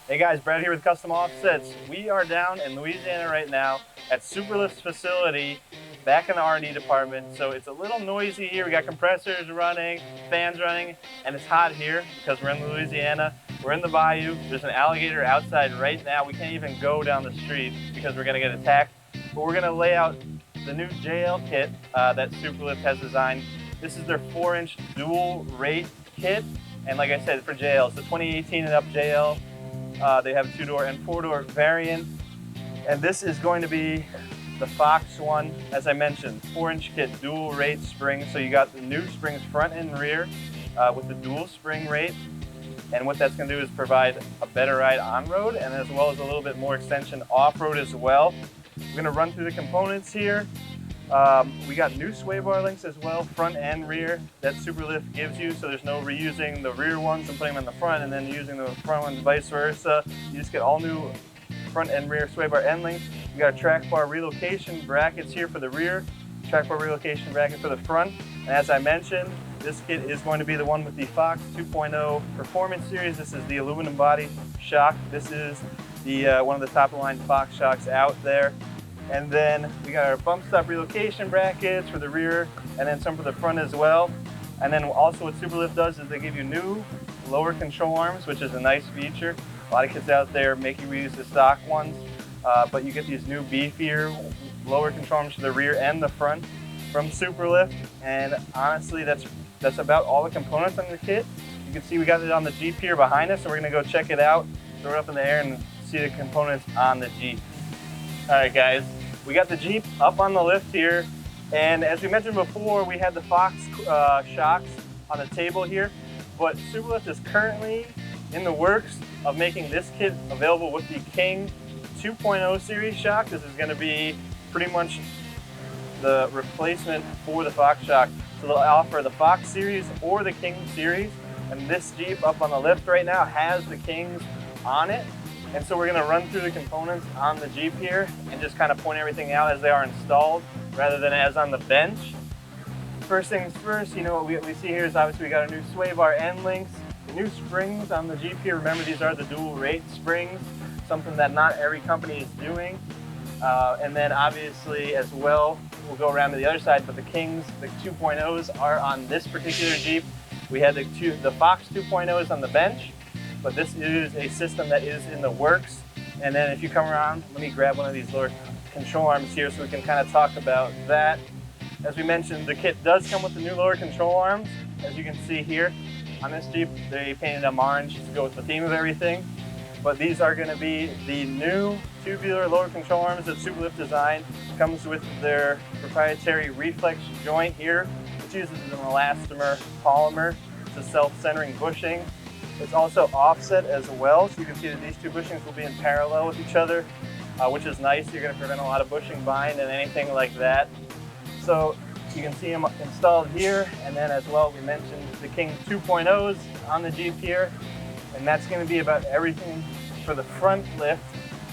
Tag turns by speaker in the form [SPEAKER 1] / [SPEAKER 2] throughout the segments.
[SPEAKER 1] Hey guys, Brad here with Custom Offsets. We are down in Louisiana right now at Superlift's facility, back in the R&D department. So it's a little noisy here. We got compressors running, fans running, and it's hot here because we're in Louisiana. We're in the bayou. There's an alligator outside right now. We can't even go down the street because we're gonna get attacked. But we're gonna lay out the new JL kit that Superlift has designed. This is their 4-inch dual rate kit. And like I said, for JLs, the 2018 and up JL. They have a 2-door and 4-door variant, and this is going to be the Fox one. As I mentioned, 4-inch kit, dual rate springs. So you got the new springs front and rear with the dual spring rate, and what that's going to do is provide a better ride on road, and as well as a little bit more extension off road as well. We're going to run through the components here. We got new sway bar links as well, front and rear, that Superlift gives you, so there's no reusing the rear ones and putting them in the front and then using the front ones vice versa. You just get all new front and rear sway bar end links. We got track bar relocation brackets here for the rear, track bar relocation bracket for the front. And as I mentioned, this kit is going to be the one with the Fox 2.0 Performance Series. This is the aluminum body shock. This is the one of the top of the line Fox shocks out there. And then we got our bump stop relocation brackets for the rear and then some for the front as well. And then also what Superlift does is they give you new lower control arms, which is a nice feature. A lot of kits out there make you reuse the stock ones, but you get these new beefier lower control arms for the rear and the front from Superlift. And honestly, that's about all the components on the kit. You can see we got it on the Jeep here behind us, so we're gonna go check it out, throw it up in the air and see the components on the Jeep. All right guys, we got the Jeep up on the lift here, and as we mentioned before, we had the Fox shocks on the table here, but Superlift is currently in the works of making this kit available with the King 2.0 series shock. This is going to be pretty much the replacement for the Fox shock. So they'll offer the Fox series or the King series, and this Jeep up on the lift right now has the Kings on it. And so we're going to run through the components on the Jeep here and just kind of point everything out as they are installed rather than as on the bench. First things first, you know, what we see here is obviously we got a new sway bar end links, the new springs on the Jeep here. Remember, these are the dual rate springs, something that not every company is doing. And then obviously as well, we'll go around to the other side, but the Kings, the 2.0s are on this particular Jeep. We had the Fox 2.0s on the bench, but this is a system that is in the works. And then if you come around, let me grab one of these lower control arms here so we can kind of talk about that. As we mentioned, the kit does come with the new lower control arms. As you can see here on this Jeep, they painted them orange to go with the theme of everything. But these are going to be the new tubular lower control arms that Superlift designed. Comes with their proprietary reflex joint here, which uses an elastomer polymer. It's a self-centering bushing. It's also offset as well, so you can see that these two bushings will be in parallel with each other, which is nice. You're going to prevent a lot of bushing bind and anything like that. So you can see them installed here, and then as well we mentioned the King 2.0s on the Jeep here, and that's going to be about everything for the front lift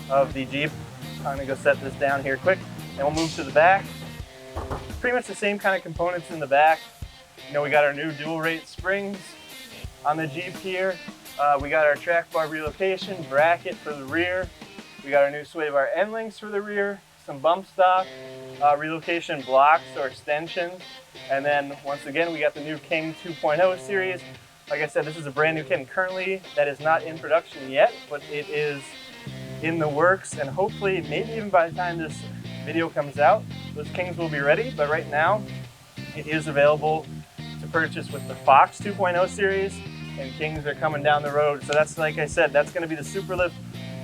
[SPEAKER 1] of the Jeep. I'm going to go set this down here quick, and we'll move to the back. Pretty much the same kind of components in the back. You know, we got our new dual rate springs on the Jeep here. We got our track bar relocation bracket for the rear. We got our new sway bar end links for the rear, some bump stop relocation blocks or extensions. And then once again, we got the new King 2.0 series. Like I said, this is a brand new kit, and currently that is not in production yet, but it is in the works, and hopefully maybe even by the time this video comes out, those Kings will be ready. But right now it is available to purchase with the Fox 2.0 series, and Kings are coming down the road. So that's, like I said, that's going to be the Superlift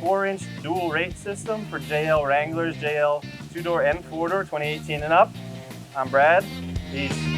[SPEAKER 1] 4-inch dual rate system for JL Wranglers, JL 2-door and 4-door, 2018 and up. I'm Brad. Peace.